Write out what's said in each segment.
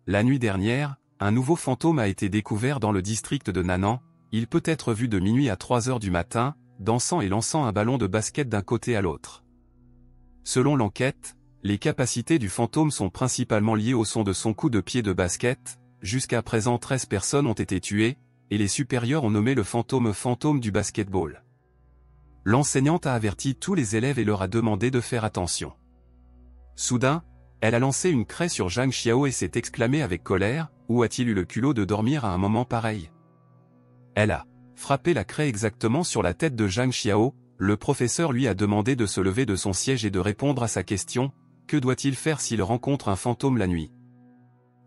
La nuit dernière, un nouveau fantôme a été découvert dans le district de Nanan. Il peut être vu de minuit à 3 heures du matin, dansant et lançant un ballon de basket d'un côté à l'autre. Selon l'enquête, les capacités du fantôme sont principalement liées au son de son coup de pied de basket. Jusqu'à présent 13 personnes ont été tuées, et les supérieurs ont nommé le fantôme du basketball. L'enseignante a averti tous les élèves et leur a demandé de faire attention. Soudain, elle a lancé une craie sur Zhang Xiao et s'est exclamée avec colère, « Où a-t-il eu le culot de dormir à un moment pareil ?» Elle a frappé la craie exactement sur la tête de Zhang Xiao. Le professeur lui a demandé de se lever de son siège et de répondre à sa question, « Que doit-il faire s'il rencontre un fantôme la nuit ?»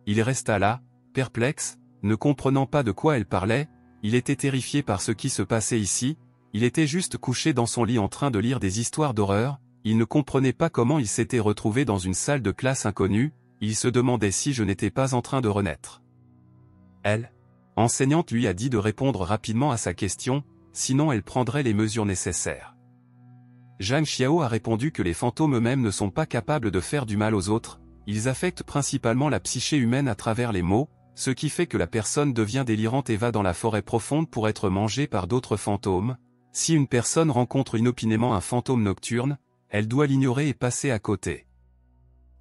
Il resta là, perplexe, ne comprenant pas de quoi elle parlait. Il était terrifié par ce qui se passait ici. Il était juste couché dans son lit en train de lire des histoires d'horreur. Il ne comprenait pas comment il s'était retrouvé dans une salle de classe inconnue. Il se demandait si je n'étais pas en train de renaître. Elle, enseignante, lui a dit de répondre rapidement à sa question, sinon elle prendrait les mesures nécessaires. Zhang Xiao a répondu que les fantômes eux-mêmes ne sont pas capables de faire du mal aux autres. Ils affectent principalement la psyché humaine à travers les mots, ce qui fait que la personne devient délirante et va dans la forêt profonde pour être mangée par d'autres fantômes. Si une personne rencontre inopinément un fantôme nocturne, elle doit l'ignorer et passer à côté.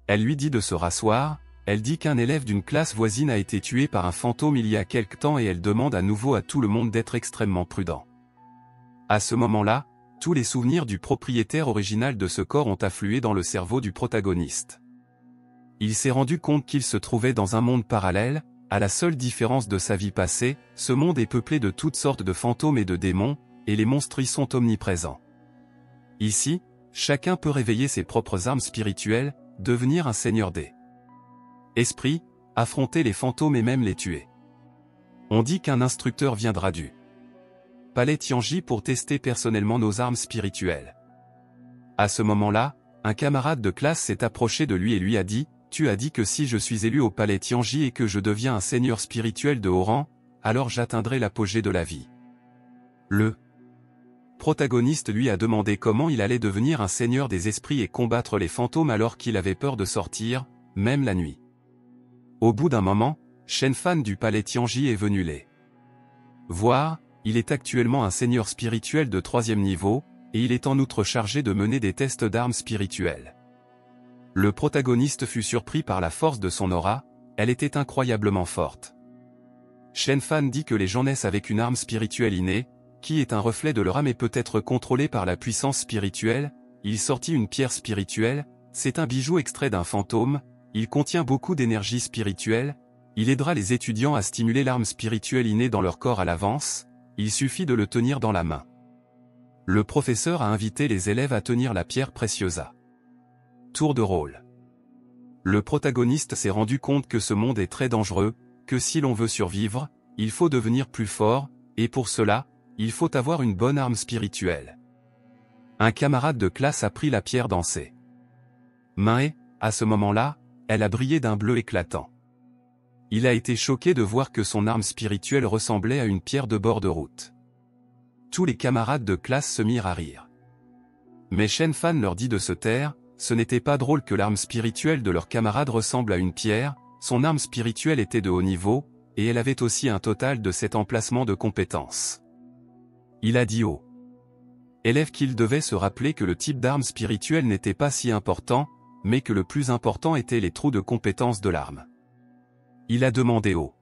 Elle lui dit de se rasseoir. Elle dit qu'un élève d'une classe voisine a été tué par un fantôme il y a quelque temps et elle demande à nouveau à tout le monde d'être extrêmement prudent. À ce moment-là, tous les souvenirs du propriétaire original de ce corps ont afflué dans le cerveau du protagoniste. Il s'est rendu compte qu'il se trouvait dans un monde parallèle. À la seule différence de sa vie passée, ce monde est peuplé de toutes sortes de fantômes et de démons, et les monstres y sont omniprésents. Ici, chacun peut réveiller ses propres armes spirituelles, devenir un seigneur des esprits, affronter les fantômes et même les tuer. On dit qu'un instructeur viendra du palais Tianji pour tester personnellement nos armes spirituelles. À ce moment-là, un camarade de classe s'est approché de lui et lui a dit, « Tu as dit que si je suis élu au palais Tianji et que je deviens un seigneur spirituel de haut rang, alors j'atteindrai l'apogée de la vie. » Le protagoniste lui a demandé comment il allait devenir un seigneur des esprits et combattre les fantômes alors qu'il avait peur de sortir, même la nuit. Au bout d'un moment, Shen Fan du palais Tianji est venu les voir. Il est actuellement un seigneur spirituel de 3e niveau, et il est en outre chargé de mener des tests d'armes spirituelles. Le protagoniste fut surpris par la force de son aura, elle était incroyablement forte. Shen Fan dit que les gens naissent avec une arme spirituelle innée, qui est un reflet de leur âme et peut être contrôlée par la puissance spirituelle. Il sortit une pierre spirituelle, c'est un bijou extrait d'un fantôme, il contient beaucoup d'énergie spirituelle, il aidera les étudiants à stimuler l'arme spirituelle innée dans leur corps à l'avance, il suffit de le tenir dans la main. Le professeur a invité les élèves à tenir la pierre précieuse à tour de rôle. Le protagoniste s'est rendu compte que ce monde est très dangereux, que si l'on veut survivre, il faut devenir plus fort, et pour cela, il faut avoir une bonne arme spirituelle. Un camarade de classe a pris la pierre dans ses mains et, à ce moment-là, elle a brillé d'un bleu éclatant. Il a été choqué de voir que son arme spirituelle ressemblait à une pierre de bord de route. Tous les camarades de classe se mirent à rire. Mais Shen Fan leur dit de se taire, ce n'était pas drôle que l'arme spirituelle de leur camarade ressemble à une pierre, son arme spirituelle était de haut niveau, et elle avait aussi un total de 7 emplacements de compétences. Il a dit aux élèves qu'il devait se rappeler que le type d'arme spirituelle n'était pas si important, mais que le plus important était les trous de compétences de l'arme. Il a demandé aux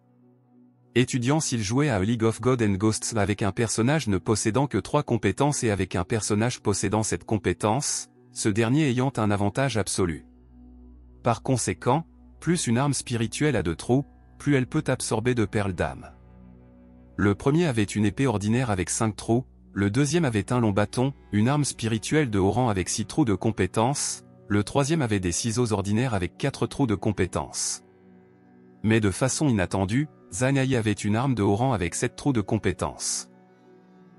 étudiants s'ils jouaient à A League of Gods and Ghosts avec un personnage ne possédant que 3 compétences et avec un personnage possédant cette compétence, ce dernier ayant un avantage absolu. Par conséquent, plus une arme spirituelle a de trous, plus elle peut absorber de perles d'âme. Le premier avait une épée ordinaire avec 5 trous, le deuxième avait un long bâton, une arme spirituelle de haut rang avec 6 trous de compétences, le troisième avait des ciseaux ordinaires avec 4 trous de compétences. Mais de façon inattendue, Zhang Hai avait une arme de haut rang avec 7 trous de compétences.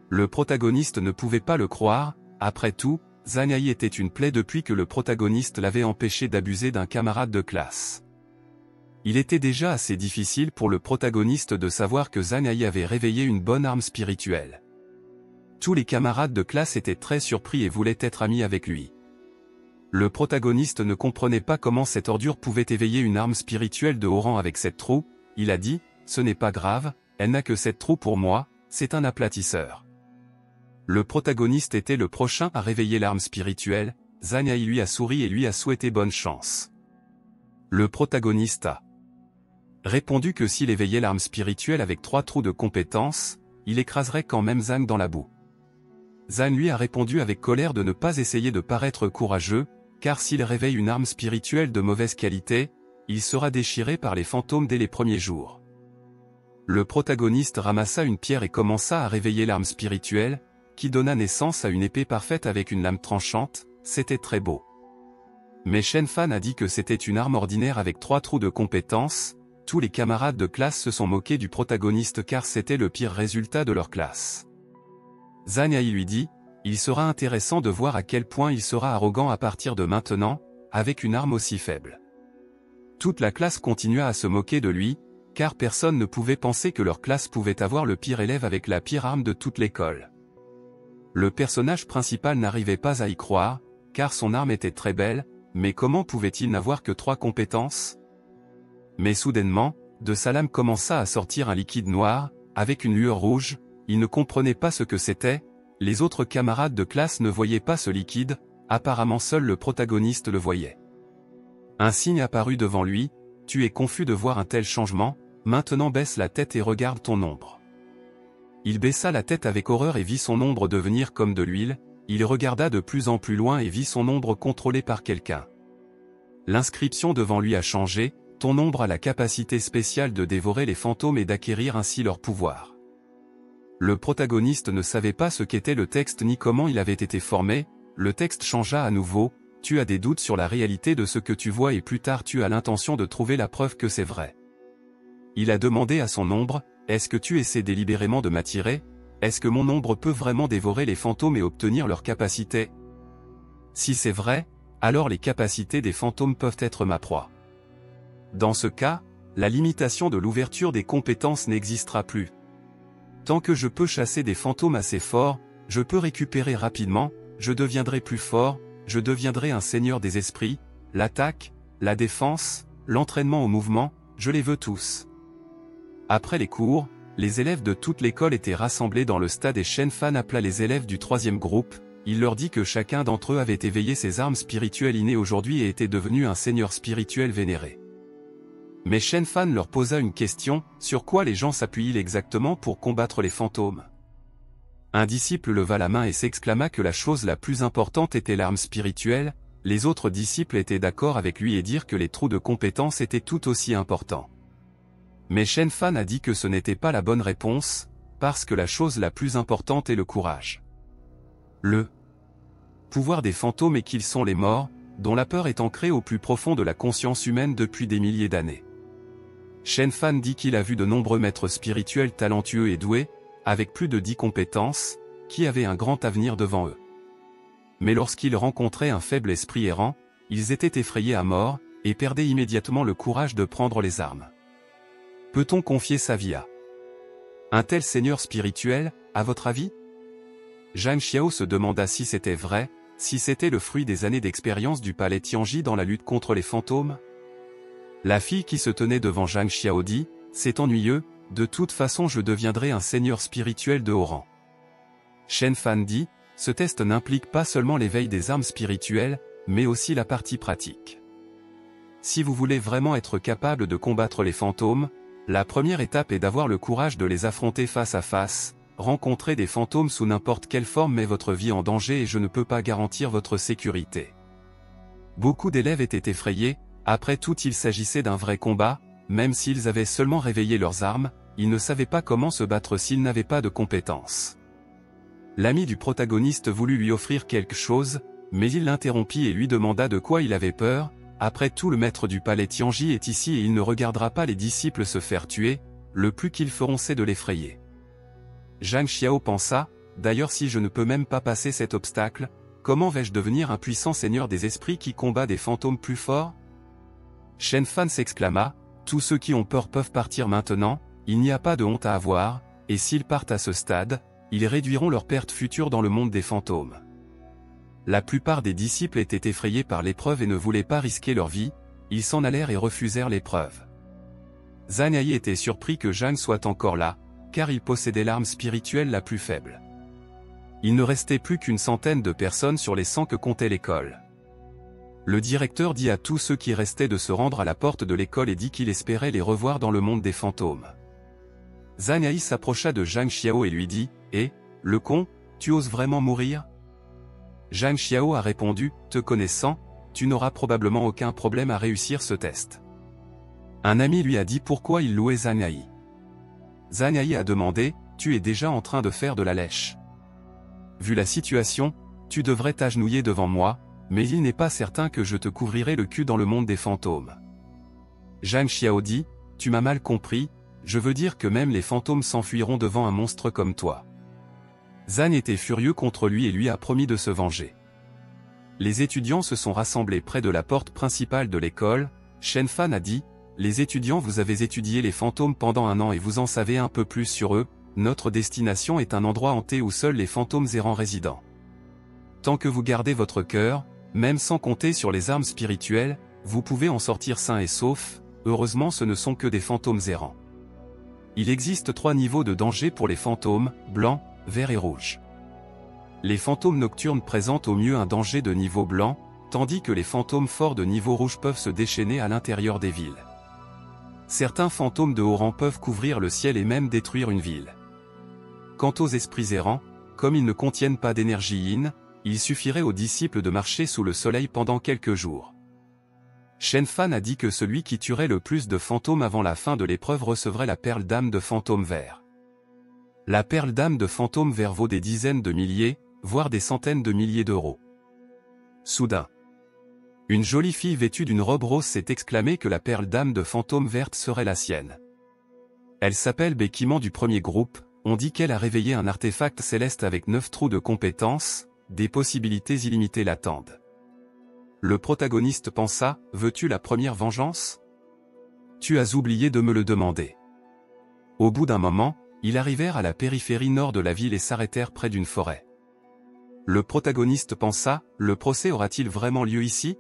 Le protagoniste ne pouvait pas le croire, après tout, Zhang Hai était une plaie depuis que le protagoniste l'avait empêché d'abuser d'un camarade de classe. Il était déjà assez difficile pour le protagoniste de savoir que Zhang Hai avait réveillé une bonne arme spirituelle. Tous les camarades de classe étaient très surpris et voulaient être amis avec lui. Le protagoniste ne comprenait pas comment cette ordure pouvait éveiller une arme spirituelle de haut rang avec cette trou. Il a dit, ce n'est pas grave, elle n'a que cette trou pour moi, c'est un aplatisseur. Le protagoniste était le prochain à réveiller l'arme spirituelle. Zhang Hai lui a souri et lui a souhaité bonne chance. Le protagoniste a répondu que s'il éveillait l'arme spirituelle avec 3 trous de compétence, il écraserait quand même Zhang dans la boue. Zhang lui a répondu avec colère de ne pas essayer de paraître courageux, car s'il réveille une arme spirituelle de mauvaise qualité, il sera déchiré par les fantômes dès les premiers jours. Le protagoniste ramassa une pierre et commença à réveiller l'arme spirituelle, qui donna naissance à une épée parfaite avec une lame tranchante. C'était très beau. Mais Shen Fan a dit que c'était une arme ordinaire avec 3 trous de compétence. Tous les camarades de classe se sont moqués du protagoniste car c'était le pire résultat de leur classe. Zhang Hai lui dit, il sera intéressant de voir à quel point il sera arrogant à partir de maintenant, avec une arme aussi faible. Toute la classe continua à se moquer de lui, car personne ne pouvait penser que leur classe pouvait avoir le pire élève avec la pire arme de toute l'école. Le personnage principal n'arrivait pas à y croire, car son arme était très belle, mais comment pouvait-il n'avoir que 3 compétences? Mais soudainement, de sa lame commença à sortir un liquide noir, avec une lueur rouge. Il ne comprenait pas ce que c'était. Les autres camarades de classe ne voyaient pas ce liquide, apparemment seul le protagoniste le voyait. Un signe apparut devant lui, tu es confus de voir un tel changement, maintenant baisse la tête et regarde ton ombre. Il baissa la tête avec horreur et vit son ombre devenir comme de l'huile. Il regarda de plus en plus loin et vit son ombre contrôlée par quelqu'un. L'inscription devant lui a changé, ton ombre a la capacité spéciale de dévorer les fantômes et d'acquérir ainsi leur pouvoir. Le protagoniste ne savait pas ce qu'était le texte ni comment il avait été formé. Le texte changea à nouveau, tu as des doutes sur la réalité de ce que tu vois et plus tard tu as l'intention de trouver la preuve que c'est vrai. Il a demandé à son ombre, est-ce que tu essaies délibérément de m'attirer? Est-ce que mon ombre peut vraiment dévorer les fantômes et obtenir leurs capacités? Si c'est vrai, alors les capacités des fantômes peuvent être ma proie. Dans ce cas, la limitation de l'ouverture des compétences n'existera plus. Tant que je peux chasser des fantômes assez forts, je peux récupérer rapidement, je deviendrai plus fort, je deviendrai un seigneur des esprits, l'attaque, la défense, l'entraînement au mouvement, je les veux tous. Après les cours, les élèves de toute l'école étaient rassemblés dans le stade et Shen Fan appela les élèves du 3e groupe. Il leur dit que chacun d'entre eux avait éveillé ses armes spirituelles innées aujourd'hui et était devenu un seigneur spirituel vénéré. Mais Shen Fan leur posa une question, sur quoi les gens s'appuient exactement pour combattre les fantômes? Un disciple leva la main et s'exclama que la chose la plus importante était l'arme spirituelle. Les autres disciples étaient d'accord avec lui et dirent que les trous de compétences étaient tout aussi importants. Mais Shen Fan a dit que ce n'était pas la bonne réponse, parce que la chose la plus importante est le courage. Le pouvoir des fantômes est qu'ils sont les morts, dont la peur est ancrée au plus profond de la conscience humaine depuis des milliers d'années. Shen Fan dit qu'il a vu de nombreux maîtres spirituels talentueux et doués, avec plus de 10 compétences, qui avaient un grand avenir devant eux. Mais lorsqu'ils rencontraient un faible esprit errant, ils étaient effrayés à mort, et perdaient immédiatement le courage de prendre les armes. Peut-on confier sa vie à un tel seigneur spirituel, à votre avis? Zhang Xiao se demanda si c'était vrai, si c'était le fruit des années d'expérience du palais Tianji dans la lutte contre les fantômes. La fille qui se tenait devant Zhang Xiao dit, c'est ennuyeux, de toute façon je deviendrai un seigneur spirituel de haut rang. Shen Fan dit, ce test n'implique pas seulement l'éveil des armes spirituelles, mais aussi la partie pratique. Si vous voulez vraiment être capable de combattre les fantômes, la première étape est d'avoir le courage de les affronter face à face. Rencontrer des fantômes sous n'importe quelle forme met votre vie en danger et je ne peux pas garantir votre sécurité. Beaucoup d'élèves étaient effrayés, après tout il s'agissait d'un vrai combat, même s'ils avaient seulement réveillé leurs armes, ils ne savaient pas comment se battre s'ils n'avaient pas de compétences. L'ami du protagoniste voulut lui offrir quelque chose, mais il l'interrompit et lui demanda de quoi il avait peur. Après tout le maître du palais Tianji est ici et il ne regardera pas les disciples se faire tuer, le plus qu'ils feront c'est de l'effrayer. Zhang Xiao pensa, d'ailleurs si je ne peux même pas passer cet obstacle, comment vais-je devenir un puissant seigneur des esprits qui combat des fantômes plus forts? Shen Fan s'exclama, tous ceux qui ont peur peuvent partir maintenant, il n'y a pas de honte à avoir, et s'ils partent à ce stade, ils réduiront leurs pertes futures dans le monde des fantômes. La plupart des disciples étaient effrayés par l'épreuve et ne voulaient pas risquer leur vie, ils s'en allèrent et refusèrent l'épreuve. Zhang Hai était surpris que Zhang soit encore là, car il possédait l'arme spirituelle la plus faible. Il ne restait plus qu'une centaine de personnes sur les 100 que comptait l'école. Le directeur dit à tous ceux qui restaient de se rendre à la porte de l'école et dit qu'il espérait les revoir dans le monde des fantômes. Zhang Hai s'approcha de Zhang Xiao et lui dit « Eh, le con, tu oses vraiment mourir ?» Zhang Xiao a répondu « Te connaissant, tu n'auras probablement aucun problème à réussir ce test. » Un ami lui a dit pourquoi il louait Zhang Hai. Zhang Hai a demandé « Tu es déjà en train de faire de la lèche. Vu la situation, tu devrais t'agenouiller devant moi, mais il n'est pas certain que je te couvrirai le cul dans le monde des fantômes. » Zhang Xiao dit « Tu m'as mal compris, je veux dire que même les fantômes s'enfuiront devant un monstre comme toi. » Zhang était furieux contre lui et lui a promis de se venger. Les étudiants se sont rassemblés près de la porte principale de l'école. Shen Fan a dit « Les étudiants, vous avez étudié les fantômes pendant 1 an et vous en savez un peu plus sur eux. Notre destination est un endroit hanté où seuls les fantômes errants résident. Tant que vous gardez votre cœur, même sans compter sur les armes spirituelles, vous pouvez en sortir sains et saufs. Heureusement, ce ne sont que des fantômes errants. Il existe 3 niveaux de danger pour les fantômes, blanc, vert et rouge. Les fantômes nocturnes présentent au mieux un danger de niveau blanc, tandis que les fantômes forts de niveau rouge peuvent se déchaîner à l'intérieur des villes. Certains fantômes de haut rang peuvent couvrir le ciel et même détruire une ville. Quant aux esprits errants, comme ils ne contiennent pas d'énergie yin, il suffirait aux disciples de marcher sous le soleil pendant quelques jours. Shen Fan a dit que celui qui tuerait le plus de fantômes avant la fin de l'épreuve recevrait la perle d'âme de fantôme vert. La perle d'âme de fantôme vert vaut des dizaines de milliers, voire des centaines de milliers d'euros. Soudain, une jolie fille vêtue d'une robe rose s'est exclamée que la perle d'âme de fantôme verte serait la sienne. Elle s'appelle Béquiment du premier groupe. On dit qu'elle a réveillé un artefact céleste avec 9 trous de compétences, des possibilités illimitées l'attendent. Le protagoniste pensa, veux-tu la première vengeance? Tu as oublié de me le demander. Au bout d'un moment, ils arrivèrent à la périphérie nord de la ville et s'arrêtèrent près d'une forêt. Le protagoniste pensa, le procès aura-t-il vraiment lieu ici?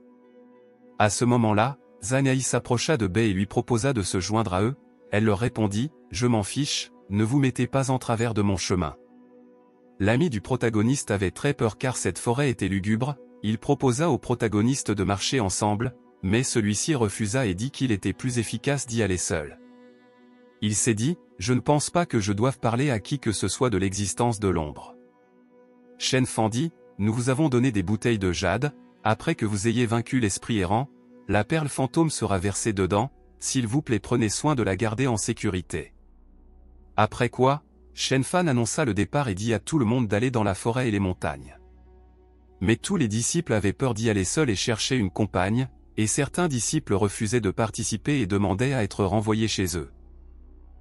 À ce moment-là, Zhang Hai s'approcha de Bei et lui proposa de se joindre à eux. Elle leur répondit, je m'en fiche. Ne vous mettez pas en travers de mon chemin. L'ami du protagoniste avait très peur car cette forêt était lugubre. Il proposa au protagoniste de marcher ensemble, mais celui-ci refusa et dit qu'il était plus efficace d'y aller seul. Il s'est dit, je ne pense pas que je doive parler à qui que ce soit de l'existence de l'ombre. Shen Fan dit, nous vous avons donné des bouteilles de jade, après que vous ayez vaincu l'esprit errant, la perle fantôme sera versée dedans, s'il vous plaît prenez soin de la garder en sécurité. Après quoi, Shen Fan annonça le départ et dit à tout le monde d'aller dans la forêt et les montagnes. Mais tous les disciples avaient peur d'y aller seuls et cherchaient une compagne, et certains disciples refusaient de participer et demandaient à être renvoyés chez eux.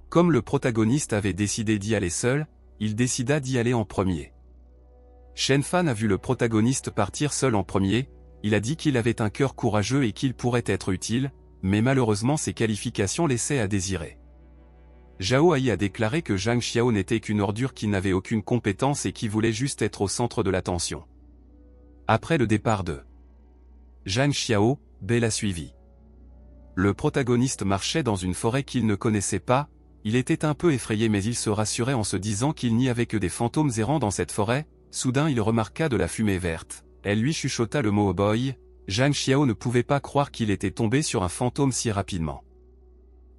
Comme le protagoniste avait décidé d'y aller seul, il décida d'y aller en premier. Shen Fan a vu le protagoniste partir seul en premier, il a dit qu'il avait un cœur courageux et qu'il pourrait être utile, mais malheureusement ses qualifications laissaient à désirer. Zhao Hai a déclaré que Zhang Xiao n'était qu'une ordure qui n'avait aucune compétence et qui voulait juste être au centre de l'attention. Après le départ de Zhang Xiao, Bei l'a suivi. Le protagoniste marchait dans une forêt qu'il ne connaissait pas, il était un peu effrayé mais il se rassurait en se disant qu'il n'y avait que des fantômes errants dans cette forêt. Soudain il remarqua de la fumée verte, elle lui chuchota le mot « oh boy ». Zhang Xiao ne pouvait pas croire qu'il était tombé sur un fantôme si rapidement.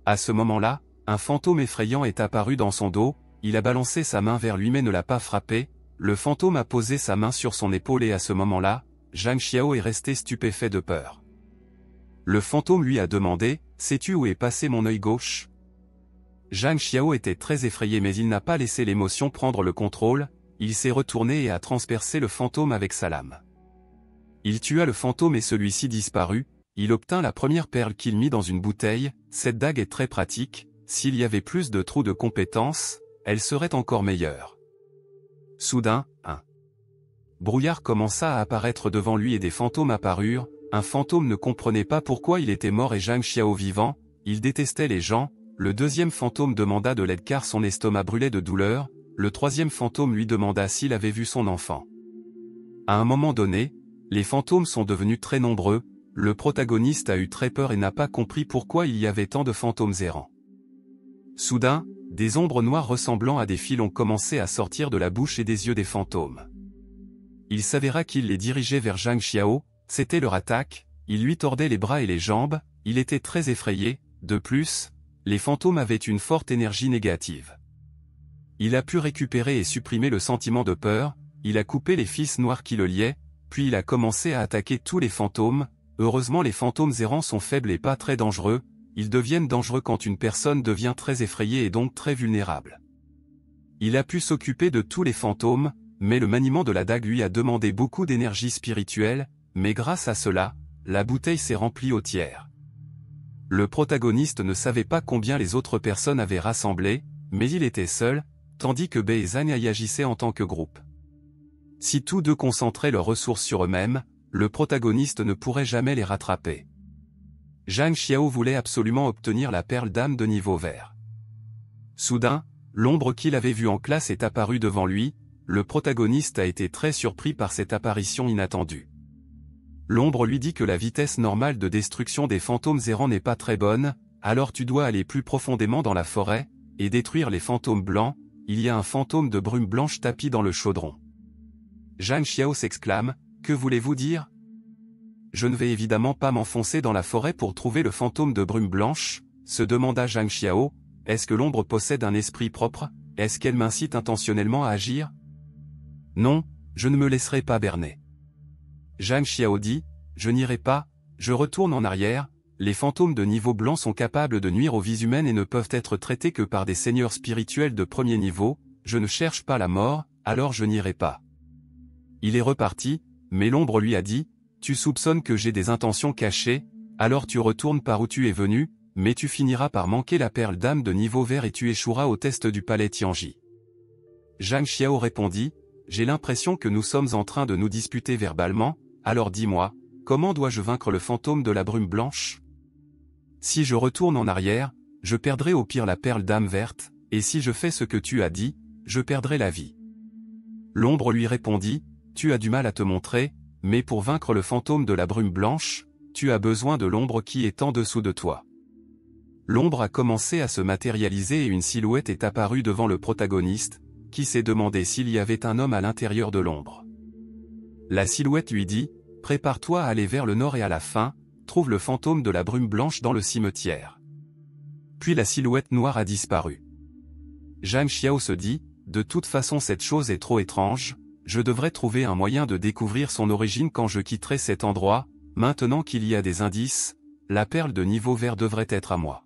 À ce moment-là, un fantôme effrayant est apparu dans son dos, il a balancé sa main vers lui mais ne l'a pas frappé, le fantôme a posé sa main sur son épaule et à ce moment-là, Zhang Xiao est resté stupéfait de peur. Le fantôme lui a demandé, « Sais-tu où est passé mon œil gauche ?» Zhang Xiao était très effrayé mais il n'a pas laissé l'émotion prendre le contrôle, il s'est retourné et a transpercé le fantôme avec sa lame. Il tua le fantôme et celui-ci disparut, il obtint la première perle qu'il mit dans une bouteille, cette dague est très pratique. S'il y avait plus de trous de compétences, elle serait encore meilleure. Soudain, un brouillard commença à apparaître devant lui et des fantômes apparurent. Un fantôme ne comprenait pas pourquoi il était mort et Zhang Xiao vivant, il détestait les gens. Le deuxième fantôme demanda de l'aide car son estomac brûlait de douleur. Le troisième fantôme lui demanda s'il avait vu son enfant. À un moment donné, Les fantômes sont devenus très nombreux, le protagoniste a eu très peur et n'a pas compris pourquoi il y avait tant de fantômes errants. Soudain, des ombres noires ressemblant à des fils ont commencé à sortir de la bouche et des yeux des fantômes. Il s'avéra qu'il les dirigeait vers Zhang Xiao, c'était leur attaque, il lui tordait les bras et les jambes, il était très effrayé, de plus, les fantômes avaient une forte énergie négative. Il a pu récupérer et supprimer le sentiment de peur, il a coupé les fils noirs qui le liaient, puis il a commencé à attaquer tous les fantômes. Heureusement les fantômes errants sont faibles et pas très dangereux, ils deviennent dangereux quand une personne devient très effrayée et donc très vulnérable. Il a pu s'occuper de tous les fantômes, mais le maniement de la dague lui a demandé beaucoup d'énergie spirituelle, mais grâce à cela, la bouteille s'est remplie au tiers. Le protagoniste ne savait pas combien les autres personnes avaient rassemblé, mais il était seul, tandis que Bei et Zhang Hai agissaient en tant que groupe. Si tous deux concentraient leurs ressources sur eux-mêmes, le protagoniste ne pourrait jamais les rattraper. Zhang Xiao voulait absolument obtenir la perle d'âme de niveau vert. Soudain, l'ombre qu'il avait vue en classe est apparue devant lui, le protagoniste a été très surpris par cette apparition inattendue. L'ombre lui dit que la vitesse normale de destruction des fantômes errants n'est pas très bonne, alors tu dois aller plus profondément dans la forêt, et détruire les fantômes blancs, il y a un fantôme de brume blanche tapi dans le chaudron. Zhang Xiao s'exclame, que voulez-vous dire? Je ne vais évidemment pas m'enfoncer dans la forêt pour trouver le fantôme de brume blanche, se demanda Zhang Xiao, est-ce que l'ombre possède un esprit propre, est-ce qu'elle m'incite intentionnellement à agir? Non, je ne me laisserai pas berner. Zhang Xiao dit, je n'irai pas, je retourne en arrière, les fantômes de niveau blanc sont capables de nuire aux vies humaines et ne peuvent être traités que par des seigneurs spirituels de premier niveau, je ne cherche pas la mort, alors je n'irai pas. Il est reparti, mais l'ombre lui a dit, tu soupçonnes que j'ai des intentions cachées, alors tu retournes par où tu es venu, mais tu finiras par manquer la perle d'âme de niveau vert et tu échoueras au test du palais Tianji. Zhang Xiao répondit, j'ai l'impression que nous sommes en train de nous disputer verbalement, alors dis-moi, comment dois-je vaincre le fantôme de la brume blanche? Si je retourne en arrière, je perdrai au pire la perle d'âme verte, et si je fais ce que tu as dit, je perdrai la vie. L'ombre lui répondit, tu as du mal à te montrer, mais pour vaincre le fantôme de la brume blanche, tu as besoin de l'ombre qui est en dessous de toi. L'ombre a commencé à se matérialiser et une silhouette est apparue devant le protagoniste, qui s'est demandé s'il y avait un homme à l'intérieur de l'ombre. La silhouette lui dit, prépare-toi à aller vers le nord et à la fin, trouve le fantôme de la brume blanche dans le cimetière. Puis la silhouette noire a disparu. Zhang Xiao se dit, de toute façon cette chose est trop étrange, je devrais trouver un moyen de découvrir son origine quand je quitterai cet endroit, maintenant qu'il y a des indices, la perle de niveau vert devrait être à moi.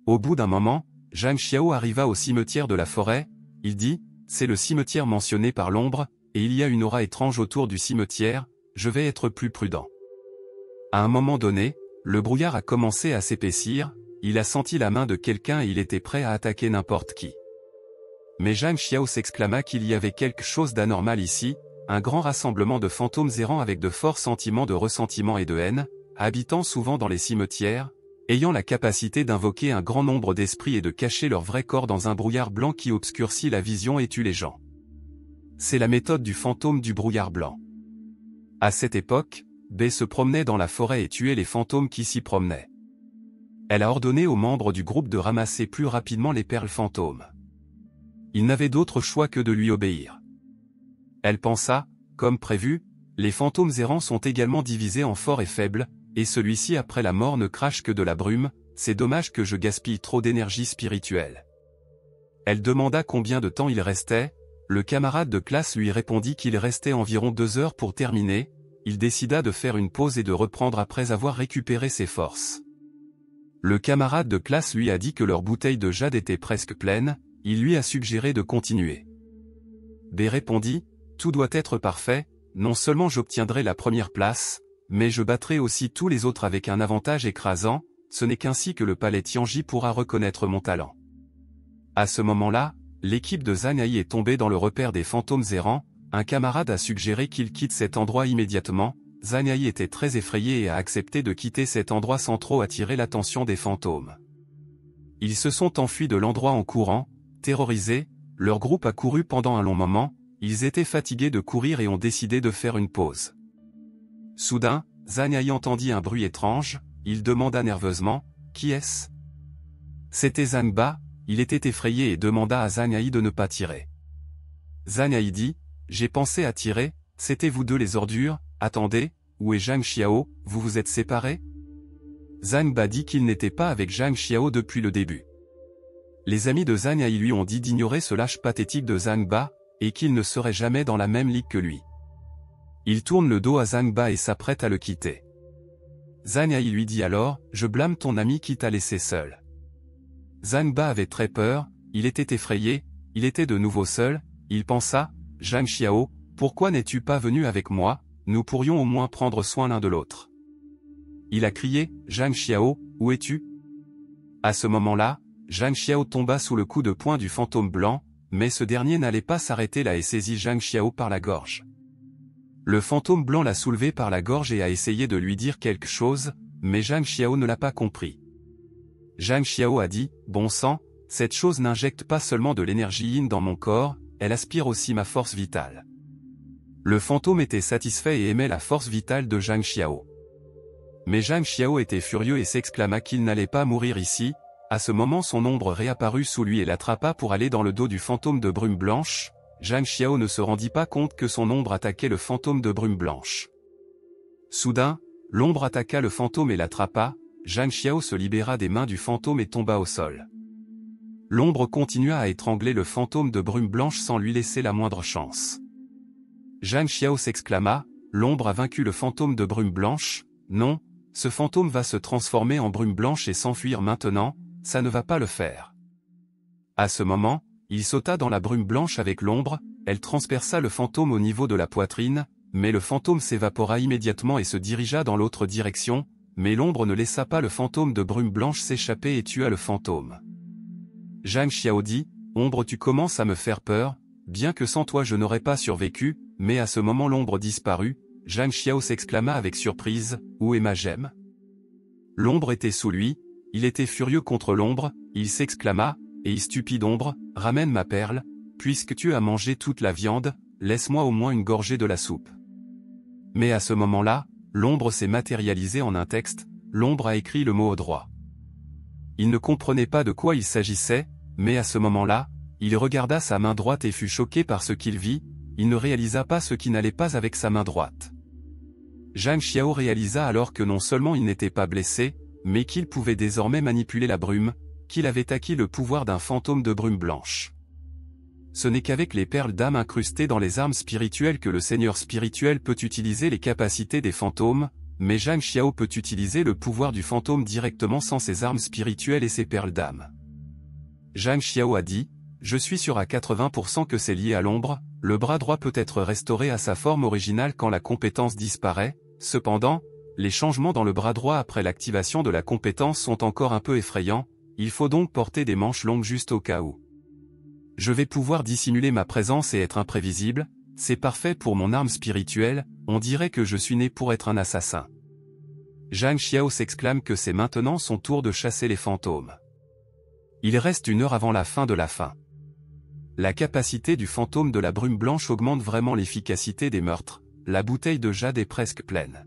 Au bout d'un moment, Zhang Xiao arriva au cimetière de la forêt, il dit, c'est le cimetière mentionné par l'ombre, et il y a une aura étrange autour du cimetière, je vais être plus prudent. À un moment donné, le brouillard a commencé à s'épaissir, il a senti la main de quelqu'un et il était prêt à attaquer n'importe qui. Mais Zhang Xiao s'exclama qu'il y avait quelque chose d'anormal ici, un grand rassemblement de fantômes errants avec de forts sentiments de ressentiment et de haine, habitant souvent dans les cimetières, ayant la capacité d'invoquer un grand nombre d'esprits et de cacher leur vrai corps dans un brouillard blanc qui obscurcit la vision et tue les gens. C'est la méthode du fantôme du brouillard blanc. À cette époque, Bei se promenait dans la forêt et tuait les fantômes qui s'y promenaient. Elle a ordonné aux membres du groupe de ramasser plus rapidement les perles fantômes. Ils n'avaient d'autre choix que de lui obéir. Elle pensa, comme prévu, les fantômes errants sont également divisés en forts et faibles, et celui-ci après la mort ne crache que de la brume, c'est dommage que je gaspille trop d'énergie spirituelle. Elle demanda combien de temps il restait, le camarade de classe lui répondit qu'il restait environ 2 heures pour terminer, il décida de faire une pause et de reprendre après avoir récupéré ses forces. Le camarade de classe lui a dit que leur bouteille de jade était presque pleine, il lui a suggéré de continuer. Bei répondit, tout doit être parfait, non seulement j'obtiendrai la première place, mais je battrai aussi tous les autres avec un avantage écrasant, ce n'est qu'ainsi que le palais Tianji pourra reconnaître mon talent. À ce moment-là, l'équipe de Zhang Hai est tombée dans le repère des fantômes errants, un camarade a suggéré qu'il quitte cet endroit immédiatement, Zhang Hai était très effrayé et a accepté de quitter cet endroit sans trop attirer l'attention des fantômes. Ils se sont enfuis de l'endroit en courant, terrorisés, leur groupe a couru pendant un long moment, ils étaient fatigués de courir et ont décidé de faire une pause. Soudain, Zhang Hai entendit un bruit étrange, il demanda nerveusement, « Qui est-ce » C'était Zhang Ba, il était effrayé et demanda à Zhang Hai de ne pas tirer. Zhang Hai dit, « J'ai pensé à tirer, c'était vous deux les ordures, attendez, où est Zhang Xiao, vous vous êtes séparés » Zhang Ba dit qu'il n'était pas avec Zhang Xiao depuis le début. Les amis de Zhang Hai lui ont dit d'ignorer ce lâche pathétique de Zhang Ba, et qu'il ne serait jamais dans la même ligue que lui. Il tourne le dos à Zhang Ba et s'apprête à le quitter. Zhang Hai lui dit alors, « Je blâme ton ami qui t'a laissé seul. » Zhang Ba avait très peur, il était effrayé, il était de nouveau seul, il pensa, « Zhang Xiao, pourquoi n'es-tu pas venu avec moi, nous pourrions au moins prendre soin l'un de l'autre. » Il a crié, « Zhang Xiao, où es-tu » À ce moment-là, Zhang Xiao tomba sous le coup de poing du fantôme blanc, mais ce dernier n'allait pas s'arrêter là et saisit Zhang Xiao par la gorge. Le fantôme blanc l'a soulevé par la gorge et a essayé de lui dire quelque chose, mais Zhang Xiao ne l'a pas compris. Zhang Xiao a dit, « Bon sang, cette chose n'injecte pas seulement de l'énergie yin dans mon corps, elle aspire aussi ma force vitale. » Le fantôme était satisfait et aimait la force vitale de Zhang Xiao. Mais Zhang Xiao était furieux et s'exclama qu'il n'allait pas mourir ici. À ce moment son ombre réapparut sous lui et l'attrapa pour aller dans le dos du fantôme de brume blanche. Zhang Xiao ne se rendit pas compte que son ombre attaquait le fantôme de brume blanche. Soudain, l'ombre attaqua le fantôme et l'attrapa, Zhang Xiao se libéra des mains du fantôme et tomba au sol. L'ombre continua à étrangler le fantôme de brume blanche sans lui laisser la moindre chance. Zhang Xiao s'exclama, « L'ombre a vaincu le fantôme de brume blanche, non, ce fantôme va se transformer en brume blanche et s'enfuir maintenant, ça ne va pas le faire. » À ce moment, il sauta dans la brume blanche avec l'ombre, elle transperça le fantôme au niveau de la poitrine, mais le fantôme s'évapora immédiatement et se dirigea dans l'autre direction, mais l'ombre ne laissa pas le fantôme de brume blanche s'échapper et tua le fantôme. Zhang Xiao dit, « Ombre, tu commences à me faire peur, bien que sans toi je n'aurais pas survécu, » mais à ce moment l'ombre disparut, Zhang Xiao s'exclama avec surprise, « Où est ma gemme ?» L'ombre était sous lui, il était furieux contre l'ombre, il s'exclama, « Et stupide ombre, ramène ma perle, puisque tu as mangé toute la viande, laisse-moi au moins une gorgée de la soupe. » Mais à ce moment-là, l'ombre s'est matérialisée en un texte, l'ombre a écrit le mot au droit. Il ne comprenait pas de quoi il s'agissait, mais à ce moment-là, il regarda sa main droite et fut choqué par ce qu'il vit, il ne réalisa pas ce qui n'allait pas avec sa main droite. Zhang Xiao réalisa alors que non seulement il n'était pas blessé, mais qu'il pouvait désormais manipuler la brume, qu'il avait acquis le pouvoir d'un fantôme de brume blanche. Ce n'est qu'avec les perles d'âme incrustées dans les armes spirituelles que le seigneur spirituel peut utiliser les capacités des fantômes, mais Zhang Xiao peut utiliser le pouvoir du fantôme directement sans ses armes spirituelles et ses perles d'âme. Zhang Xiao a dit, « Je suis sûr à 80% que c'est lié à l'ombre, le bras droit peut être restauré à sa forme originale quand la compétence disparaît, cependant, les changements dans le bras droit après l'activation de la compétence sont encore un peu effrayants, il faut donc porter des manches longues juste au cas où. Je vais pouvoir dissimuler ma présence et être imprévisible, c'est parfait pour mon arme spirituelle, on dirait que je suis né pour être un assassin. » Zhang Xiao s'exclame que c'est maintenant son tour de chasser les fantômes. Il reste 1 heure avant la fin de la fin. La capacité du fantôme de la brume blanche augmente vraiment l'efficacité des meurtres, la bouteille de jade est presque pleine.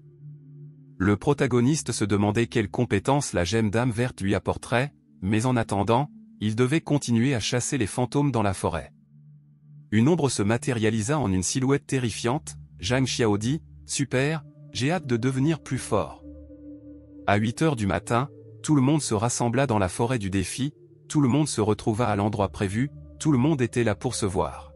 Le protagoniste se demandait quelles compétences la gemme d'âme verte lui apporterait, mais en attendant, il devait continuer à chasser les fantômes dans la forêt. Une ombre se matérialisa en une silhouette terrifiante, Zhang Xiao dit, « Super, j'ai hâte de devenir plus fort. » À 8 heures du matin, tout le monde se rassembla dans la forêt du défi, tout le monde se retrouva à l'endroit prévu, tout le monde était là pour se voir.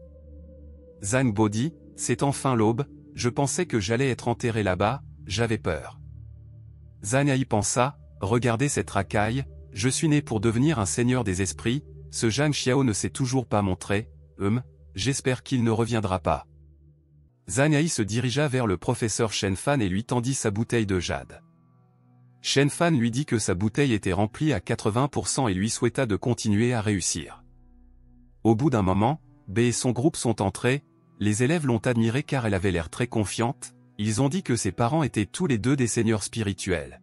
Zhang Bo dit, « C'est enfin l'aube, je pensais que j'allais être enterré là-bas, j'avais peur. » Zhang Hai pensa, « Regardez cette racaille, je suis né pour devenir un seigneur des esprits, ce Zhang Xiao ne s'est toujours pas montré, j'espère qu'il ne reviendra pas. » Zhang Hai se dirigea vers le professeur Shen Fan et lui tendit sa bouteille de jade. Shen Fan lui dit que sa bouteille était remplie à 80% et lui souhaita de continuer à réussir. Au bout d'un moment, B et son groupe sont entrés, les élèves l'ont admirée car elle avait l'air très confiante, ils ont dit que ses parents étaient tous les deux des seigneurs spirituels.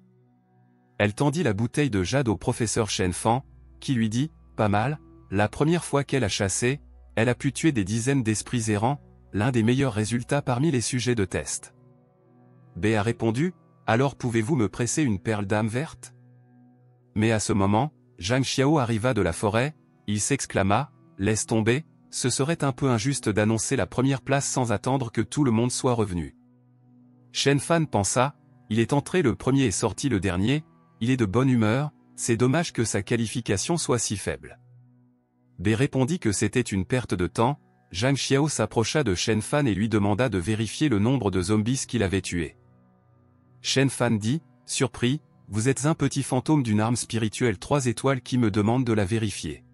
Elle tendit la bouteille de jade au professeur Shen Fan, qui lui dit, « Pas mal, la première fois qu'elle a chassé, elle a pu tuer des dizaines d'esprits errants, l'un des meilleurs résultats parmi les sujets de test. » B a répondu, alors pouvez-vous me presser une perle d'âme verte? Mais à ce moment, Zhang Xiao arriva de la forêt, il s'exclama, laisse tomber, ce serait un peu injuste d'annoncer la première place sans attendre que tout le monde soit revenu. Shen Fan pensa, il est entré le premier et sorti le dernier, il est de bonne humeur, c'est dommage que sa qualification soit si faible. B répondit que c'était une perte de temps. Zhang Xiao s'approcha de Shen Fan et lui demanda de vérifier le nombre de zombies qu'il avait tués. Shen Fan dit, surpris, vous êtes un petit fantôme d'une arme spirituelle 3 étoiles qui me demande de la vérifier.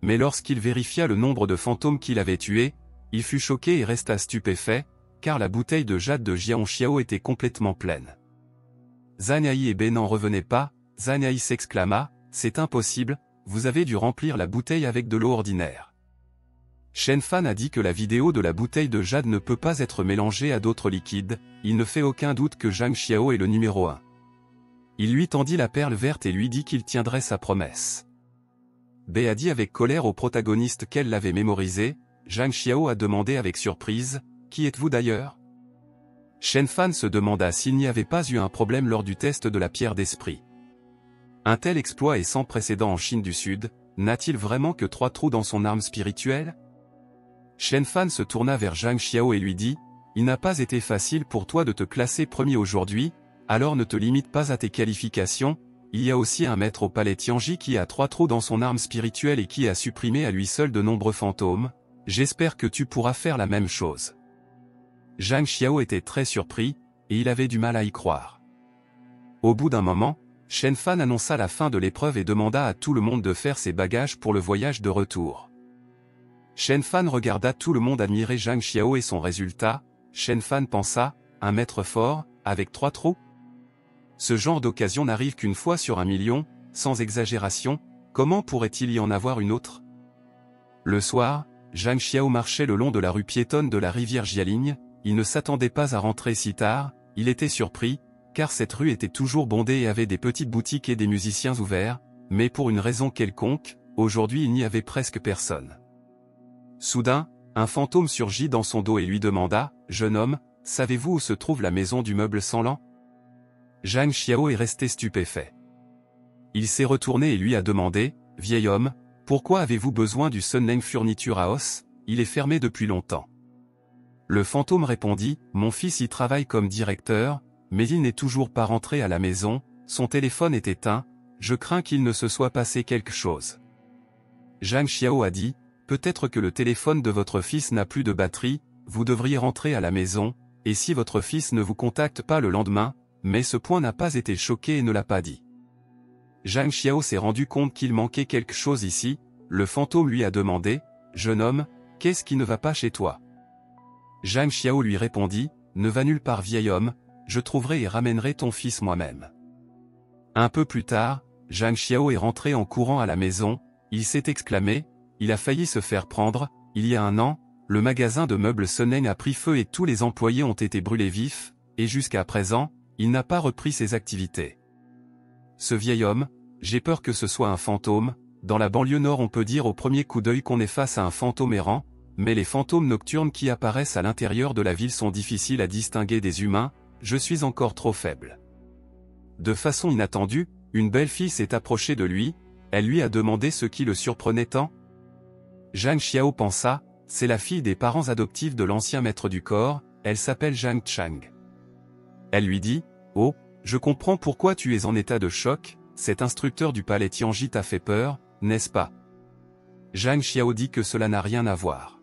Mais lorsqu'il vérifia le nombre de fantômes qu'il avait tués, il fut choqué et resta stupéfait, car la bouteille de jade de Jiang Xiao était complètement pleine. Zhang Ai et B n'en revenaient pas. Zhang Ai s'exclama, c'est impossible, vous avez dû remplir la bouteille avec de l'eau ordinaire. Shen Fan a dit que la vidéo de la bouteille de jade ne peut pas être mélangée à d'autres liquides, il ne fait aucun doute que Zhang Xiao est le numéro 1. Il lui tendit la perle verte et lui dit qu'il tiendrait sa promesse. B a dit avec colère au protagoniste qu'elle l'avait mémorisé. Zhang Xiao a demandé avec surprise, qui êtes-vous d'ailleurs? Shen Fan se demanda s'il n'y avait pas eu un problème lors du test de la pierre d'esprit. Un tel exploit est sans précédent en Chine du Sud, n'a-t-il vraiment que 3 trous dans son arme spirituelle? Shen Fan se tourna vers Zhang Xiao et lui dit, il n'a pas été facile pour toi de te classer premier aujourd'hui, alors ne te limite pas à tes qualifications, il y a aussi un maître au palais Tianji qui a 3 trous dans son arme spirituelle et qui a supprimé à lui seul de nombreux fantômes, j'espère que tu pourras faire la même chose. Zhang Xiao était très surpris, et il avait du mal à y croire. Au bout d'un moment, Shen Fan annonça la fin de l'épreuve et demanda à tout le monde de faire ses bagages pour le voyage de retour. Shen Fan regarda tout le monde admirer Zhang Xiao et son résultat. Shen Fan pensa, un maître fort, avec 3 trous? Ce genre d'occasion n'arrive qu'une fois sur 1 million, sans exagération, comment pourrait-il y en avoir une autre? Le soir, Zhang Xiao marchait le long de la rue piétonne de la rivière Jialing, il ne s'attendait pas à rentrer si tard, il était surpris, car cette rue était toujours bondée et avait des petites boutiques et des musiciens ouverts, mais pour une raison quelconque, aujourd'hui il n'y avait presque personne. Soudain, un fantôme surgit dans son dos et lui demanda, « Jeune homme, savez-vous où se trouve la maison du meuble sans lan ?» Zhang Xiao est resté stupéfait. Il s'est retourné et lui a demandé, « Vieil homme, pourquoi avez-vous besoin du Sunleng Furniture House, il est fermé depuis longtemps. » Le fantôme répondit, « Mon fils y travaille comme directeur, mais il n'est toujours pas rentré à la maison, son téléphone est éteint, je crains qu'il ne se soit passé quelque chose. » Zhang Xiao a dit, peut-être que le téléphone de votre fils n'a plus de batterie, vous devriez rentrer à la maison, et si votre fils ne vous contacte pas le lendemain, mais ce point n'a pas été choqué et ne l'a pas dit. Zhang Xiao s'est rendu compte qu'il manquait quelque chose ici, le fantôme lui a demandé, « Jeune homme, qu'est-ce qui ne va pas chez toi ?» Zhang Xiao lui répondit, « Ne va nulle part vieil homme, je trouverai et ramènerai ton fils moi-même. » Un peu plus tard, Zhang Xiao est rentré en courant à la maison, il s'est exclamé, il a failli se faire prendre, il y a 1 an, le magasin de meubles Sunleng a pris feu et tous les employés ont été brûlés vifs, et jusqu'à présent, il n'a pas repris ses activités. Ce vieil homme, j'ai peur que ce soit un fantôme, dans la banlieue nord on peut dire au premier coup d'œil qu'on est face à un fantôme errant, mais les fantômes nocturnes qui apparaissent à l'intérieur de la ville sont difficiles à distinguer des humains, je suis encore trop faible. De façon inattendue, une belle fille s'est approchée de lui, elle lui a demandé ce qui le surprenait tant. Zhang Xiao pensa, c'est la fille des parents adoptifs de l'ancien maître du corps, elle s'appelle Zhang Chang. Elle lui dit, oh, je comprends pourquoi tu es en état de choc, cet instructeur du palais Tianji t'a fait peur, n'est-ce pas? Zhang Xiao dit que cela n'a rien à voir.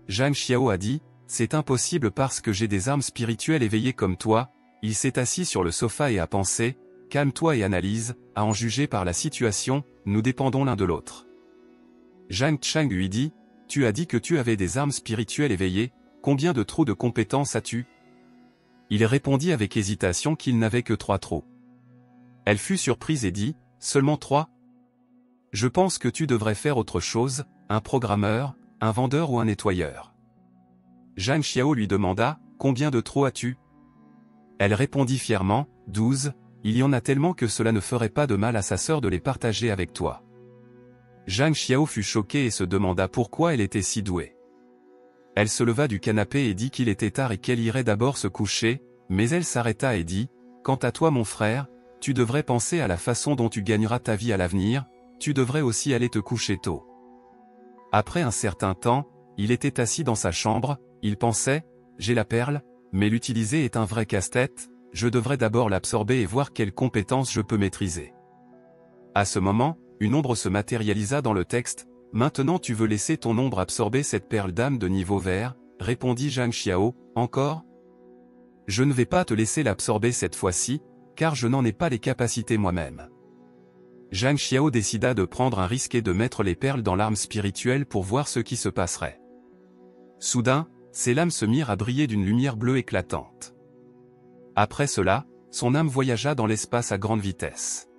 Zhang Xiao a dit, c'est impossible parce que j'ai des armes spirituelles éveillées comme toi, il s'est assis sur le sofa et a pensé, calme-toi et analyse, à en juger par la situation, nous dépendons l'un de l'autre. Zhang Chang lui dit, tu as dit que tu avais des armes spirituelles éveillées, combien de trous de compétences as-tu? Il répondit avec hésitation qu'il n'avait que 3 trous. Elle fut surprise et dit, seulement 3? Je pense que tu devrais faire autre chose, un programmeur, un vendeur ou un nettoyeur. Zhang Xiao lui demanda, combien de trous as-tu? Elle répondit fièrement, 12, il y en a tellement que cela ne ferait pas de mal à sa sœur de les partager avec toi. Zhang Xiao fut choquée et se demanda pourquoi elle était si douée. Elle se leva du canapé et dit qu'il était tard et qu'elle irait d'abord se coucher, mais elle s'arrêta et dit, « Quant à toi mon frère, tu devrais penser à la façon dont tu gagneras ta vie à l'avenir, tu devrais aussi aller te coucher tôt. » Après un certain temps, il était assis dans sa chambre, il pensait, « J'ai la perle, mais l'utiliser est un vrai casse-tête, je devrais d'abord l'absorber et voir quelles compétences je peux maîtriser. » À ce moment, une ombre se matérialisa dans le texte, « Maintenant tu veux laisser ton ombre absorber cette perle d'âme de niveau vert, » répondit Zhang Xiao, « Encore ? Je ne vais pas te laisser l'absorber cette fois-ci, car je n'en ai pas les capacités moi-même. » Zhang Xiao décida de prendre un risque et de mettre les perles dans l'arme spirituelle pour voir ce qui se passerait. Soudain, ses lames se mirent à briller d'une lumière bleue éclatante. Après cela, son âme voyagea dans l'espace à grande vitesse.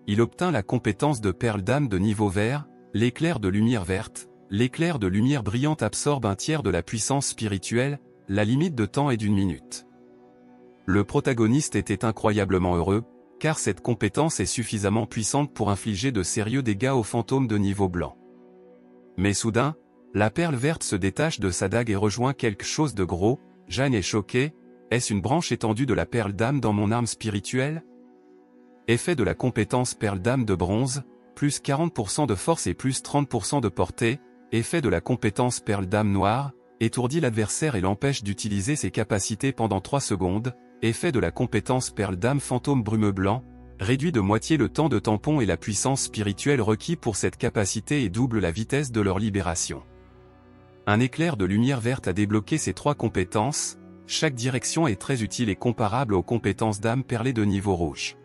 Il obtint la compétence de perle d'âme de niveau vert, l'éclair de lumière verte. L'éclair de lumière brillante absorbe un tiers de la puissance spirituelle, la limite de temps est d'1 minute. Le protagoniste était incroyablement heureux, car cette compétence est suffisamment puissante pour infliger de sérieux dégâts aux fantômes de niveau blanc. Mais soudain, la perle verte se détache de sa dague et rejoint quelque chose de gros. Zhang est choqué, est-ce une branche étendue de la perle d'âme dans mon arme spirituelle? Effet de la compétence perle d'âme de bronze, plus 40% de force et plus 30% de portée. Effet de la compétence perle d'âme noire, étourdit l'adversaire et l'empêche d'utiliser ses capacités pendant 3 secondes. Effet de la compétence perle d'âme fantôme brumeux blanc, réduit de moitié le temps de tampon et la puissance spirituelle requis pour cette capacité et double la vitesse de leur libération. Un éclair de lumière verte a débloqué ces 3 compétences, chaque direction est très utile et comparable aux compétences d'âme perlée de niveau rouge.